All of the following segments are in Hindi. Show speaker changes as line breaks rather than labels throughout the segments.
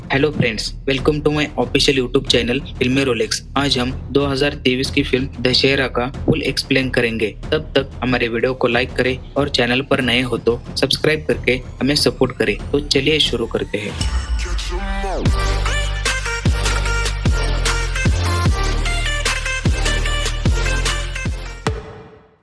Hello friends, welcome to my official YouTube channel filmy Rolex. आज हम 2023 की फिल्म दशहरा का फुल एक्सप्लेन करेंगे। तब तक हमारे वीडियो को लाइक करें और चैनल पर नए हो तो सब्सक्राइब करके हमें सपोर्ट करें। तो चलिए शुरू करते हैं।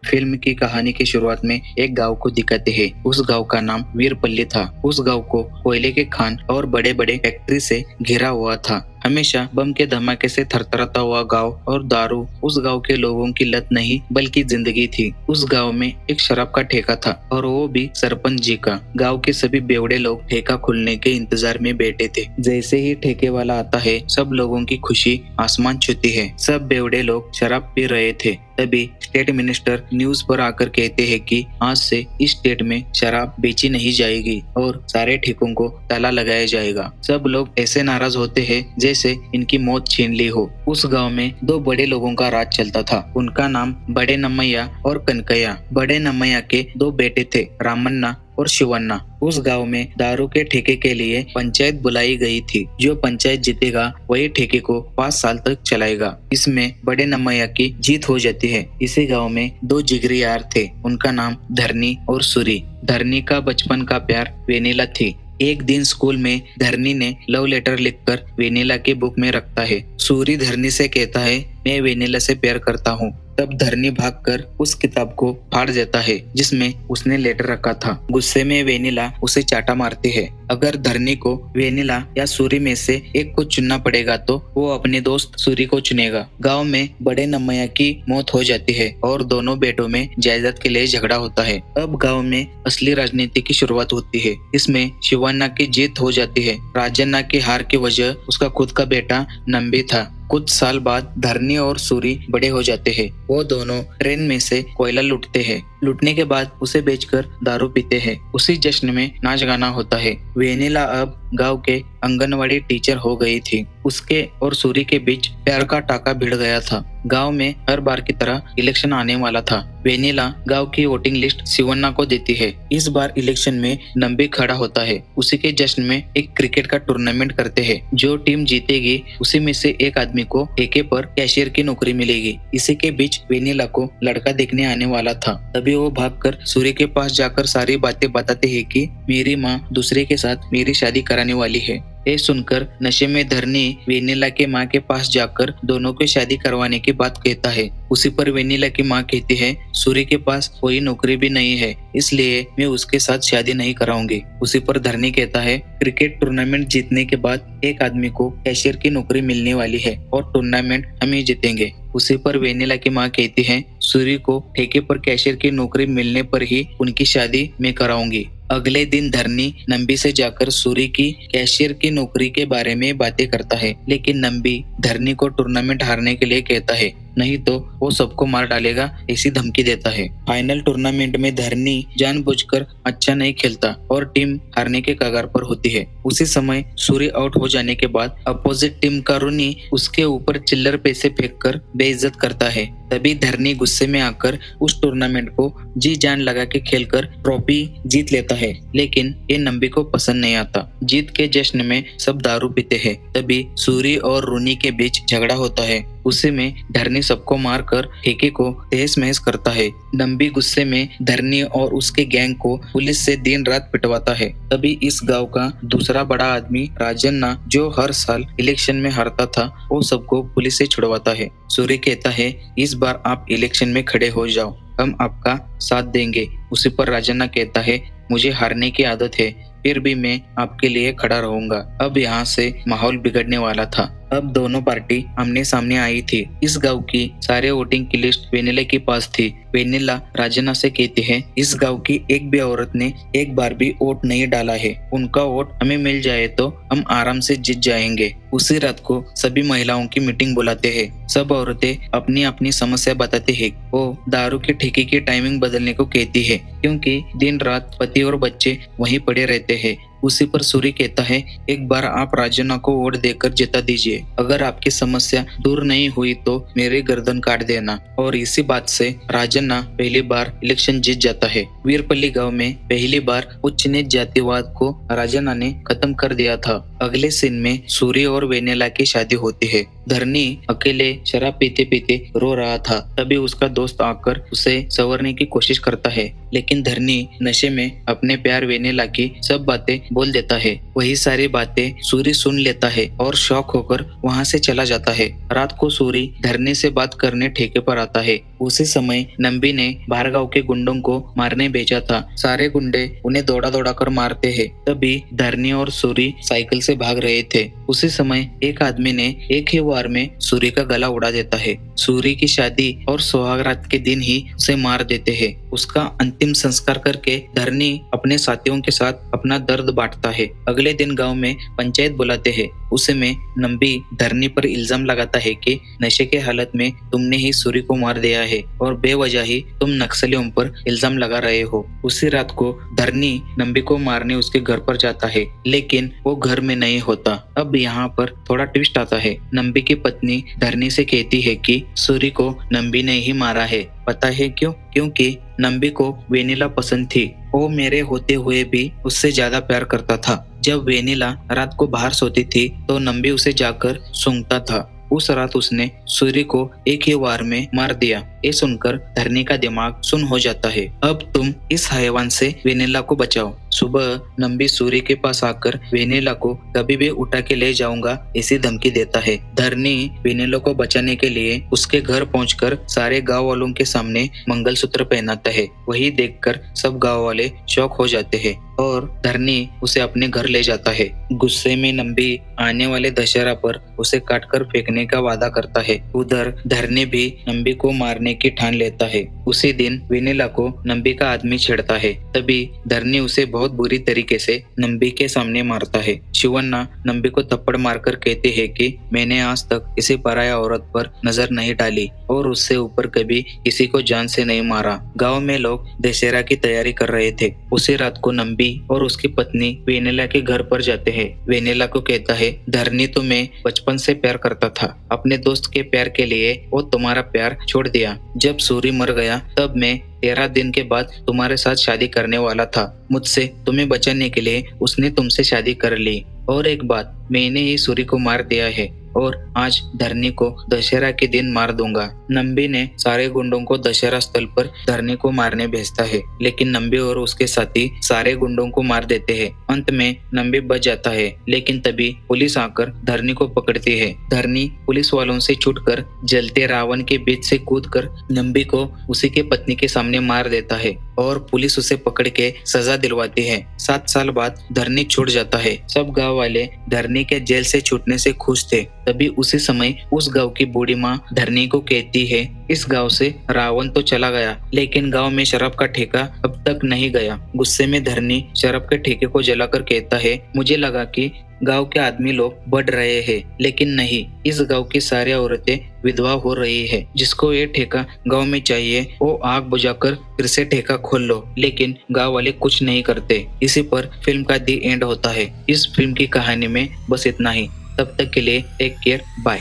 फिल्म की कहानी की शुरुआत में एक गांव को दिखाते हैं। उस गांव का नाम वीरपल्ली था। उस गांव को कोयले के खान और बड़े बड़े फैक्ट्री से घिरा हुआ था। हमेशा बम के धमाके से थरथराता हुआ गांव और दारू उस गांव के लोगों की लत नहीं बल्कि जिंदगी थी। उस गांव में एक शराब का ठेका था और वो भी सरपंच जी का। गांव के सभी बेवड़े लोग ठेका खुलने के इंतजार में बैठे थे। जैसे ही ठेके वाला आता है, सब लोगों की खुशी आसमान छूती है। सब बेवड़े लोग शराब पी रहे थे। तभी स्टेट मिनिस्टर न्यूज पर आकर कहते हैं कि आज से इस स्टेट में शराब बेची नहीं जाएगी और सारे ठेकों को ताला लगाया जाएगा। सब लोग ऐसे नाराज होते हैं जैसे इनकी मौत छीन ली हो। उस गांव में दो बड़े लोगों का राज चलता था। उनका नाम बड़े नमैया और कनकैया। बड़े नमैया के दो बेटे थे, रामन्ना और शिवन्ना। उस गांव में दारू के ठेके के लिए पंचायत बुलाई गई थी। जो पंचायत जीतेगा वही ठेके को 5 साल तक चलाएगा। इसमें बड़े नमैया की जीत हो जाती है। इसी गांव में दो जिगरी यार थे। उनका नाम धरनी और सूरी। धरनी का बचपन का प्यार वेनिला थी। एक दिन स्कूल में धरनी ने लव लेटर लिखकर वेनिला की बुक में रखता है। सूरी धरनी से कहता है, मैं वेनिला से प्यार करता हूँ। तब धरनी भागकर उस किताब को फाड़ देता है जिसमें उसने लेटर रखा था। गुस्से में वेनिला उसे चाटा मारती है। अगर धरनी को वेनिला या सूरी में से एक को चुनना पड़ेगा तो वो अपने दोस्त सूरी को चुनेगा। गांव में बड़े नमैया की मौत हो जाती है और दोनों बेटों में जायदाद के लिए झगड़ा होता है। अब गांव में असली राजनीति की शुरुआत होती है। इसमें शिवन्ना की जीत हो जाती है। राजन्ना की हार की वजह उसका खुद का बेटा नंबी था। कुछ साल बाद धरनी और सूरी बड़े हो जाते हैं। वो दोनों ट्रेन में से कोयला लूटते हैं। लूटने के बाद उसे बेचकर दारू पीते हैं। उसी जश्न में नाच गाना होता है। वेनिला अब गांव के आंगनवाड़ी टीचर हो गई थी। उसके और सूरी के बीच प्यार का टाका भिड़ गया था। गांव में हर बार की तरह इलेक्शन आने वाला था। वेनिला गांव की वोटिंग लिस्ट शिवन्ना को देती है। इस बार इलेक्शन में नंबी खड़ा होता है। उसी के जश्न में एक क्रिकेट का टूर्नामेंट करते हैं। जो टीम जीतेगी उसी में से एक आदमी को ठेके पर कैशियर की नौकरी मिलेगी। इसी के बीच वेनिला को लड़का देखने आने वाला था। तभी वो भागकर सूर्य के पास जाकर सारी बातें बताते हैं कि मेरी माँ दूसरे के साथ मेरी शादी कराने वाली है। ये सुनकर नशे में धरनी वेनिला के माँ के पास जाकर दोनों की शादी करवाने की बात कहता है। उसी पर वेनिला की माँ कहती है, सूर्य के पास कोई नौकरी भी नहीं है, इसलिए मैं उसके साथ शादी नहीं कराऊंगी। उसी पर धरनी कहता है, क्रिकेट टूर्नामेंट जीतने के बाद एक आदमी को कैशियर की नौकरी मिलने वाली है और टूर्नामेंट हम ही जीतेंगे। उसी पर वेनिला की माँ कहती है, सूर्य को ठेके पर कैशियर की नौकरी मिलने पर ही उनकी शादी मैं कराऊंगी। अगले दिन धरनी नंबी से जाकर सूरी की कैशियर की नौकरी के बारे में बातें करता है, लेकिन नंबी धरनी को टूर्नामेंट हारने के लिए कहता है, नहीं तो वो सबको मार डालेगा, ऐसी धमकी देता है। फाइनल टूर्नामेंट में धरनी जानबूझकर अच्छा नहीं खेलता और टीम हारने के कगार पर होती है। उसी समय सूर्य आउट हो जाने के बाद अपोजिट टीम का रूनी उसके ऊपर चिल्लर पैसे फेंककर बेइज्जत करता है। तभी धरनी गुस्से में आकर उस टूर्नामेंट को जी जान लगा के खेलकर ट्रॉफी जीत लेता है, लेकिन ये नंबी को पसंद नहीं आता। जीत के जश्न में सब दारू पीते हैं। तभी सूरी और रूनी के बीच झगड़ा होता है। उसी में धरनी सबको मारकर ठेके को तहस महस करता है। नंबी गुस्से में धरनी और उसके गैंग को पुलिस से दिन रात पिटवाता है। तभी इस गांव का दूसरा बड़ा आदमी राजन्ना, जो हर साल इलेक्शन में हारता था, वो सबको पुलिस से छुड़वाता है। सूर्य कहता है, इस बार आप इलेक्शन में खड़े हो जाओ, हम आपका साथ देंगे। उसी पर राजन्ना कहता है, मुझे हारने की आदत है, फिर भी मैं आपके लिए खड़ा रहूंगा। अब यहाँ से माहौल बिगड़ने वाला था। अब दोनों पार्टी आमने सामने आई थी। इस गांव की सारे वोटिंग की लिस्ट वेनिला के पास थी। वेनिला राजन्ना से कहती है, इस गांव की एक भी औरत ने एक बार भी वोट नहीं डाला है। उनका वोट हमें मिल जाए तो हम आराम से जीत जाएंगे। उसी रात को सभी महिलाओं की मीटिंग बुलाते हैं। सब औरतें अपनी अपनी समस्या बताती है। वो दारू के ठेके की टाइमिंग बदलने को कहती है, क्योंकि दिन रात पति और बच्चे वहीं पड़े रहते हैं। उसी पर सूरी कहता है, एक बार आप राजन्ना को वोट देकर जिता दीजिए। अगर आपकी समस्या दूर नहीं हुई तो मेरी गर्दन काट देना। और इसी बात से राजन्ना पहली बार इलेक्शन जीत जाता है। वीरपल्ली गांव में पहली बार उच्च नीच जातिवाद को राजन्ना ने खत्म कर दिया था। अगले सीन में सूरी और वेनेला की शादी होती है। धरनी अकेले शराब पीते पीते रो रहा था। तभी उसका दोस्त आकर उसे संवरने की कोशिश करता है, लेकिन धरनी नशे में अपने प्यार वेनेला की सब बातें बोल देता है। वही सारी बातें सूरी सुन लेता है और शॉक होकर वहाँ से चला जाता है। रात को सूरी धरनी से बात करने ठेके पर आता है। उसी समय नंबी ने बाहर गांव के गुंडों को मारने भेजा था। सारे गुंडे उन्हें दौड़ा दौड़ा कर मारते हैं। तभी धरनी और सूरी साइकिल से भाग रहे थे। उसी समय एक आदमी ने एक ही वार में सूरी का गला उड़ा देता है। सूरी की शादी और सुहागरात के दिन ही उसे मार देते हैं। उसका अंतिम संस्कार करके धरनी अपने साथियों के साथ अपना दर्द बांटता है। अगले दिन गांव में पंचायत बुलाते हैं। उसे में नंबी धरनी पर इल्जाम लगाता है कि नशे के हालत में तुमने ही सूरी को मार दिया है और बेवजह ही तुम नक्सलियों पर इल्जाम लगा रहे हो। उसी रात को धरनी नंबी को मारने उसके घर पर जाता है, लेकिन वो घर में नहीं होता। अब यहाँ पर थोड़ा ट्विस्ट आता है। नंबी की पत्नी धरनी से कहती है कि सूरी को नंबी ने ही मारा है। पता है क्यों? क्योंकि नंबी को वेनिला पसंद थी। वो मेरे होते हुए भी उससे ज्यादा प्यार करता था। जब वेनिला रात को बाहर सोती थी तो नंबी उसे जाकर सूंघता था। उस रात उसने सूरी को एक ही वार में मार दिया। ये सुनकर धरनी का दिमाग सुन्न हो जाता है। अब तुम इस हैवान से वेनिला को बचाओ। सुबह नंबी सूरी के पास आकर वेनिला को कभी भी उठा के ले जाऊंगा ऐसी धमकी देता है। धरनी वेनिला को बचाने के लिए उसके घर पहुंचकर सारे गांव वालों के सामने मंगलसूत्र पहनाता है। वही देखकर सब गांव वाले शॉक हो जाते हैं और धरनी उसे अपने घर ले जाता है। गुस्से में नंबी आने वाले दशहरा पर उसे काटकर फेंकने का वादा करता है। उधर धरनी भी नंबी को मारने की ठान लेता है। उसी दिन वेनिला को नंबी का आदमी छेड़ता है। तभी धरनी उसे बहुत बुरी तरीके से नंबी के सामने मारता है। शिवन्ना नंबी को थप्पड़ मारकर कहते हैं कि मैंने आज तक किसी पराया औरत पर नजर नहीं डाली और उससे ऊपर कभी किसी को जान से नहीं मारा। गांव में लोग दशहरा की तैयारी कर रहे थे। उसी रात को नंबी और उसकी पत्नी वेनिला के घर पर जाते हैं। वेनिला को कहता है, धरनी तो मैं बचपन से प्यार करता था। अपने दोस्त के प्यार के लिए वो तुम्हारा प्यार छोड़ दिया। जब सूरी मर गया तब मैं 13 दिन के बाद तुम्हारे साथ शादी करने वाला था। मुझसे तुम्हें बचाने के लिए उसने तुमसे शादी कर ली। और एक बात, मैंने ही सूरी को मार दिया है और आज धरनी को दशहरा के दिन मार दूंगा। नंबी ने सारे गुंडों को दशहरा स्थल पर धरनी को मारने भेजता है, लेकिन नंबी और उसके साथी सारे गुंडों को मार देते हैं। अंत में नंबी बच जाता है, लेकिन तभी पुलिस आकर धरनी को पकड़ती है। धरनी पुलिस वालों से छूटकर जलते रावण के बीच से कूदकर नंबी को उसी के पत्नी के सामने मार देता है और पुलिस उसे पकड़ के सजा दिलवाती है। 7 साल बाद धरनी छूट जाता है। सब गांव वाले धरनी के जेल से छूटने से खुश थे। तभी उसी समय उस गांव की बूढ़ी माँ धरनी को कहती है, इस गांव से रावण तो चला गया, लेकिन गांव में शराब का ठेका अब तक नहीं गया। गुस्से में धरनी शराब के ठेके को जलाकर कहता है, मुझे लगा कि गांव के आदमी लोग बढ़ रहे हैं, लेकिन नहीं, इस गांव की सारी औरतें विधवा हो रही है। जिसको ये ठेका गांव में चाहिए वो आग बुझाकर फिर से ठेका खोल लो, लेकिन गांव वाले कुछ नहीं करते। इसी पर फिल्म का दी एंड होता है। इस फिल्म की कहानी में बस इतना ही। तब तक के लिए टेक केयर, बाय।